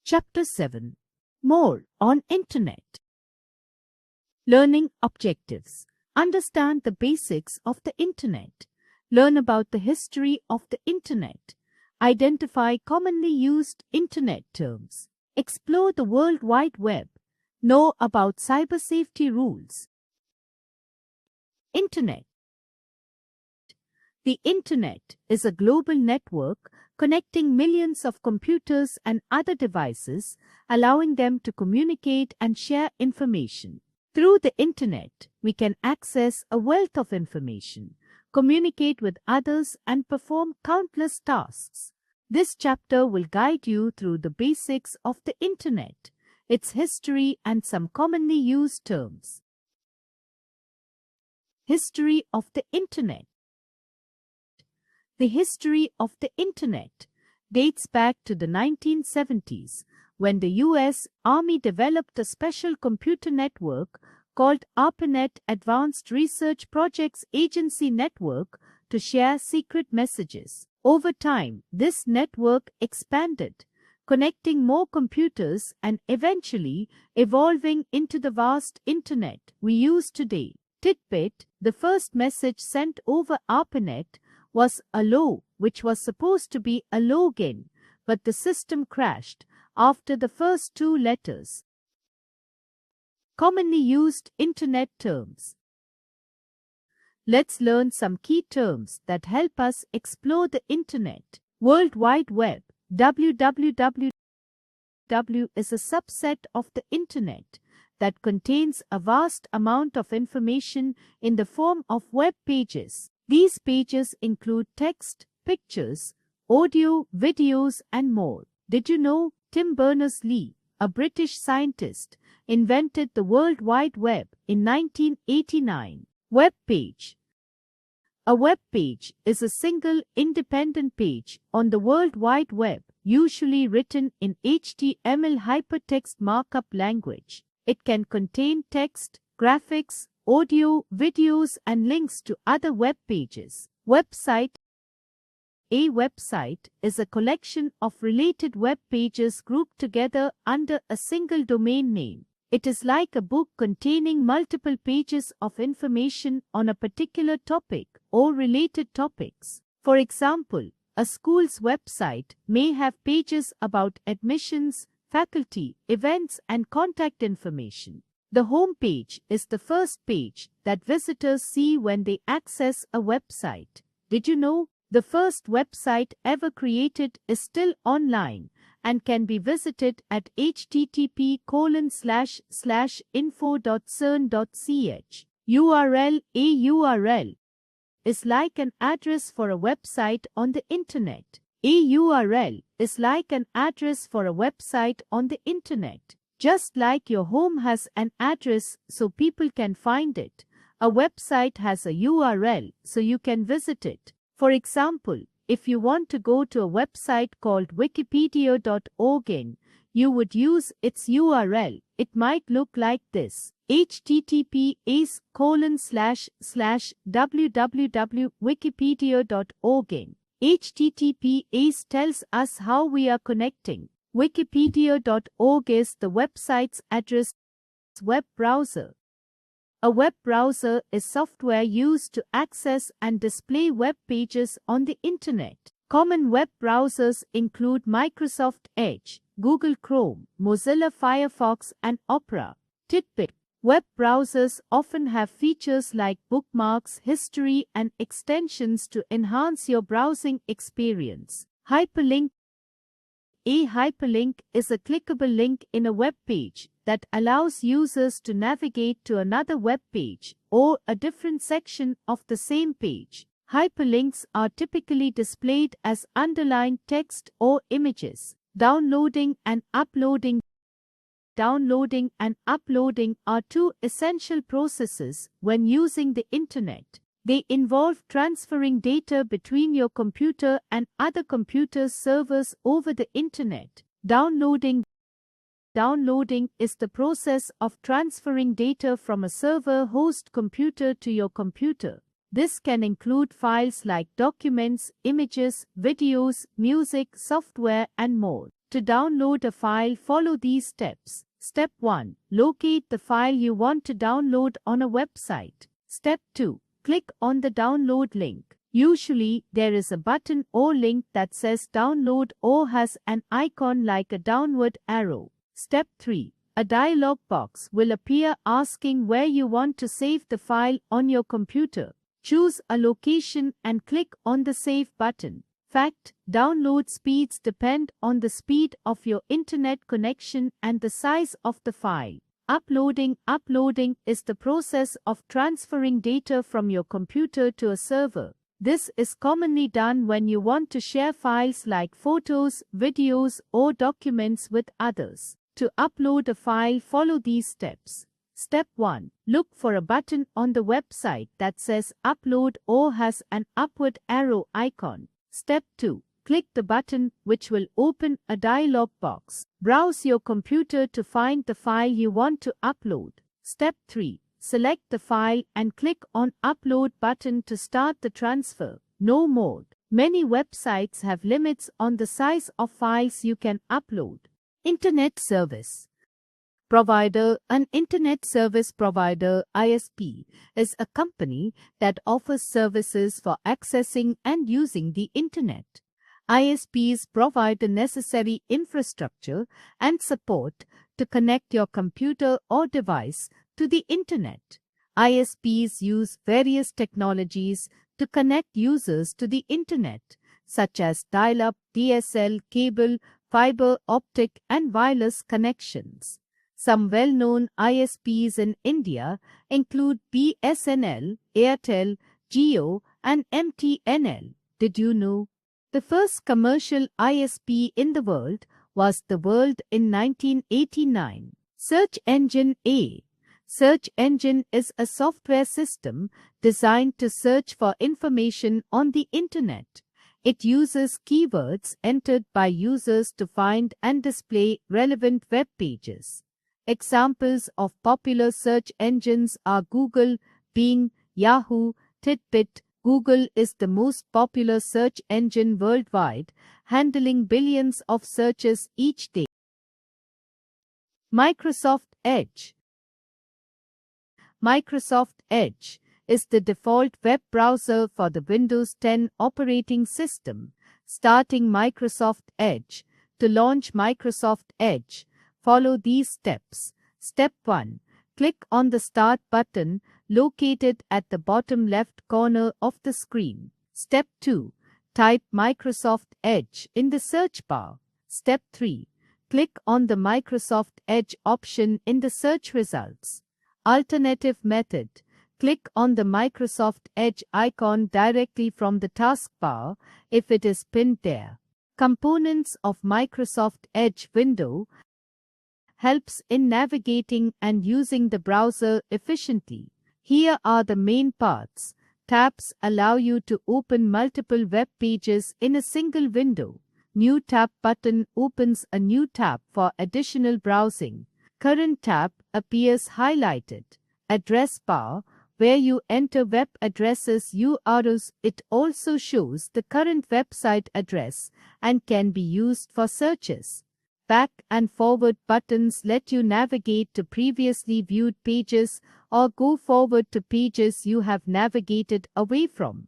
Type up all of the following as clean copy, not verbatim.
Chapter 7. More on Internet. Learning objectives. Understand the basics of the Internet. Learn about the history of the Internet. Identify commonly used Internet terms. Explore the World Wide Web. Know about cyber safety rules. Internet. The Internet is a global network connecting millions of computers and other devices, allowing them to communicate and share information. Through the Internet, we can access a wealth of information, communicate with others, and perform countless tasks. This chapter will guide you through the basics of the Internet, its history, and some commonly used terms. History of the Internet. The history of the Internet dates back to the 1970s, when the U.S. Army developed a special computer network called ARPANET, Advanced Research Projects Agency Network, to share secret messages. Over time, this network expanded, connecting more computers and eventually evolving into the vast Internet we use today. Tidbit: the first message sent over ARPANET was "Hello," which was supposed to be "Hello again," but the system crashed after the first two letters. Commonly used Internet terms. Let's learn some key terms that help us explore the Internet. World Wide Web. WWW is a subset of the Internet that contains a vast amount of information in the form of web pages. These pages include text, pictures, audio, videos, and more. Did you know Tim Berners-Lee, a British scientist, invented the World Wide Web in 1989? Web page. A web page is a single independent page on the World Wide Web, usually written in HTML hypertext markup language. It can contain text, graphics, audio, videos, and links to other web pages. Website. A website is a collection of related web pages grouped together under a single domain name. It is like a book containing multiple pages of information on a particular topic or related topics. For example, a school's website may have pages about admissions, faculty, events, and contact information. The home page is the first page that visitors see when they access a website. Did you know the first website ever created is still online and can be visited at http://info.cern.ch. URL. A URL is like an address for a website on the Internet. A URL is like an address for a website on the Internet. Just like your home has an address so people can find it, a website has a URL so you can visit it. For example, if you want to go to a website called wikipedia.org, you would use its URL. It might look like this: https://www.wikipedia.org. HTTPS tells us how we are connecting. Wikipedia.org is the website's address. Web browser. A web browser is software used to access and display web pages on the Internet. Common web browsers include Microsoft Edge, Google Chrome, Mozilla Firefox, and Opera. Tidbit: web browsers often have features like bookmarks, history, and extensions to enhance your browsing experience. Hyperlink. A hyperlink is a clickable link in a web page that allows users to navigate to another web page or a different section of the same page. Hyperlinks are typically displayed as underlined text or images. Downloading and uploading. Downloading and uploading are two essential processes when using the Internet. They involve transferring data between your computer and other computers' servers over the Internet. Downloading. Downloading is the process of transferring data from a server host computer to your computer. This can include files like documents, images, videos, music, software, and more. To download a file, follow these steps. Step 1. Locate the file you want to download on a website. Step 2. Click on the download link. Usually, there is a button or link that says download or has an icon like a downward arrow. Step 3. A dialog box will appear asking where you want to save the file on your computer. Choose a location and click on the Save button. Fact: download speeds depend on the speed of your internet connection and the size of the file. Uploading is the process of transferring data from your computer to a server. This is commonly done when you want to share files like photos, videos, or documents with others. To upload a file, follow these steps. Step 1. Look for a button on the website that says Upload or has an upward arrow icon. Step 2. Click the button, which will open a dialog box. Browse your computer to find the file you want to upload. Step 3. Select the file and click on Upload button to start the transfer. No mode. Many websites have limits on the size of files you can upload. Internet service provider. An internet service provider (ISP) is a company that offers services for accessing and using the internet. ISPs provide the necessary infrastructure and support to connect your computer or device to the internet. ISPs use various technologies to connect users to the internet, such as dial-up, DSL, cable, fiber optic, and wireless connections. Some well-known ISPs in India include BSNL, Airtel, Jio, and MTNL. Did you know? The first commercial ISP in the world was The World in 1989. Search Engine A. Search engine is a software system designed to search for information on the internet. It uses keywords entered by users to find and display relevant web pages. Examples of popular search engines are Google, Bing, Yahoo, Tidbit. Google is the most popular search engine worldwide, handling billions of searches each day. Microsoft Edge. Microsoft Edge is the default web browser for the Windows 10 operating system. Starting Microsoft Edge. To launch Microsoft Edge, follow these steps. Step 1. Click on the Start button located at the bottom left corner of the screen. Step 2. Type Microsoft Edge in the search bar. Step 3. Click on the Microsoft Edge option in the search results. Alternative method. Click on the Microsoft Edge icon directly from the taskbar if it is pinned there. Components of Microsoft Edge window helps in navigating and using the browser efficiently. Here are the main parts. Tabs allow you to open multiple web pages in a single window. New tab button opens a new tab for additional browsing. Current tab appears highlighted. Address bar, where you enter web addresses URLs. It also shows the current website address and can be used for searches. Back and forward buttons let you navigate to previously viewed pages or go forward to pages you have navigated away from.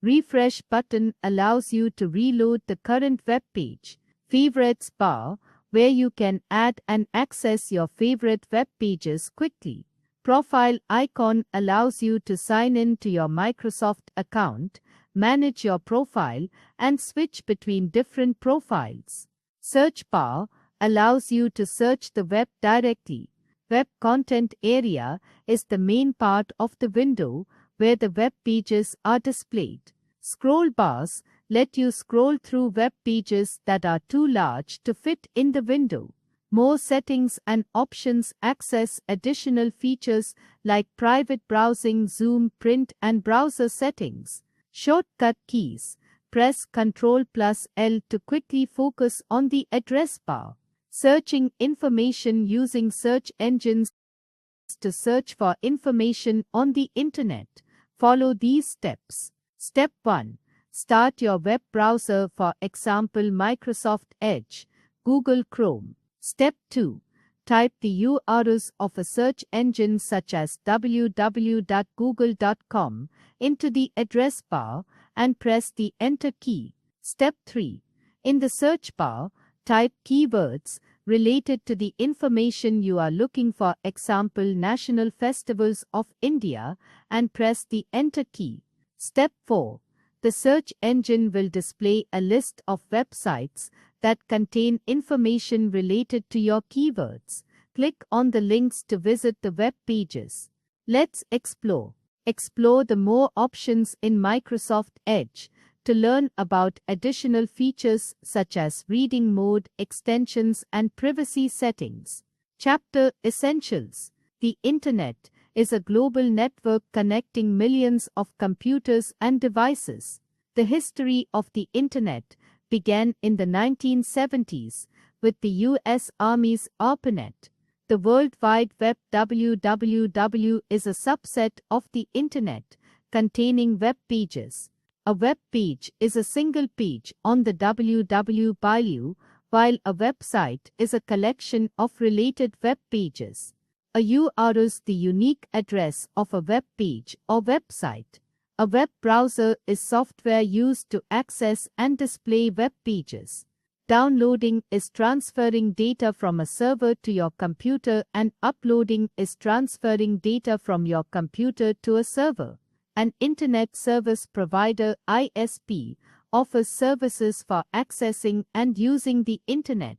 Refresh button allows you to reload the current web page. Favorites bar, where you can add and access your favorite web pages quickly. Profile icon allows you to sign in to your Microsoft account, manage your profile, and switch between different profiles. Search bar allows you to search the web directly. Web content area is the main part of the window where the web pages are displayed. Scroll bars let you scroll through web pages that are too large to fit in the window. More settings and options access additional features like private browsing, zoom, print, and browser settings. Shortcut keys. Press Ctrl+L to quickly focus on the address bar. Searching information using search engines to search for information on the internet. Follow these steps. Step 1. Start your web browser, for example Microsoft Edge. Google Chrome. Step 2. Type the URLs of a search engine such as www.google.com into the address bar and press the Enter key. Step 3. In the search bar, type keywords related to the information you are looking for, example National Festivals of India, and press the Enter key. Step 4. The search engine will display a list of websites that contain information related to your keywords. Click on the links to visit the web pages. Let's explore. Explore the More options in Microsoft Edge to learn about additional features such as reading mode, extensions, and privacy settings. Chapter Essentials. The Internet is a global network connecting millions of computers and devices. The history of the Internet began in the 1970s with the U.S. Army's ARPANET. The World Wide Web (WWW) is a subset of the Internet, containing web pages. A web page is a single page on the www, while a website is a collection of related web pages. A URL is the unique address of a web page or website. A web browser is software used to access and display web pages. Downloading is transferring data from a server to your computer, and uploading is transferring data from your computer to a server. An Internet Service Provider (ISP) offers services for accessing and using the Internet.